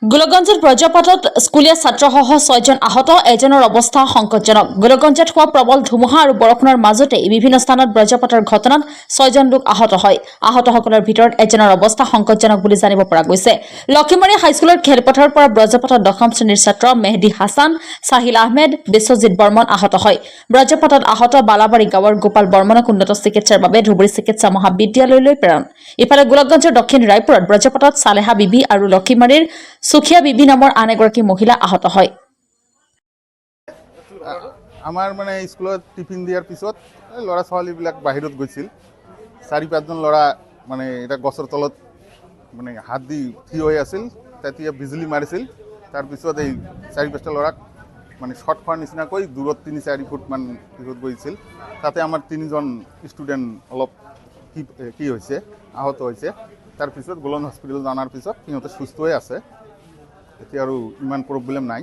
গোলকগঞ্জত বজ্ৰপাতত স্কুলীয়া ছাত্ৰসহ 6জন আহত, এজনৰ অৱস্থা সংকটজনক। গোলকগঞ্জত হোৱা প্ৰবল ধুমুহা আৰু বৰষুণৰ মাজতে বিভিন্ন স্থানত বজ্ৰপাতৰ ঘটনাত 6জন লোক আহত হয়। আহতসকলৰ ভিতৰত এজনৰ অৱস্থা সংকটজনক বুলি জানিব পৰা গৈছে। লক্ষীমাৰী হাইস্কুলৰ খেলপথাৰৰ পৰা বজ্ৰপাতত 10ম শ্ৰেণীৰ ছাত্ৰ মেহদী হাছান, সাহিল আহমেদ, বিশ্বজিৎ বৰ্মন আহত হয়। বজ্ৰপাতত আহত বালাবাৰী গাঁৱৰ গোপাল বৰ্মনক উন্নত চিকিৎসাৰ বাবে ধুবুৰী চিকিৎসা মহাবিদ্যালয়লৈ প্ৰেৰণ। ইফালে গোলকগঞ্জৰ দক্ষিণ ৰায়পুৰত বজ্ৰপাতত সালেহা বিবি আৰু লক্ষীমাৰীৰ সুখিয়া বিবি নামৰ আন এগৰাকী মহিলা আহত হয়। আমাৰ মানে স্কুলত টিফিন দিয়াৰ পিছত ল'ৰা ছোৱালীবিলাক বাহিৰত গৈছিল। 4-5জন ল'ৰা মানে এটা গছৰ তলত মানে হাত দি থিয় হৈ আছিল। তেতিয়া বিজুলী মাৰিছিল। তাৰপিছত এই 4-5টা ল'ৰাক মানে শ্বৰ্ট খোৱাৰ নিচিনাকৈ দূৰত 3-4 ফুটমান দূৰত গৈছিল। তাতে আমাৰ 3জন ষ্টুডেণ্ট অলপ কি হৈছে, আহত হৈছে। তাৰপিছত গোলন হস্পিটেলত অনাৰ পিছত সিহঁতে সুস্থ হৈ আছে। এতিয়া আৰু ইমান প্ৰব্লেম নাই।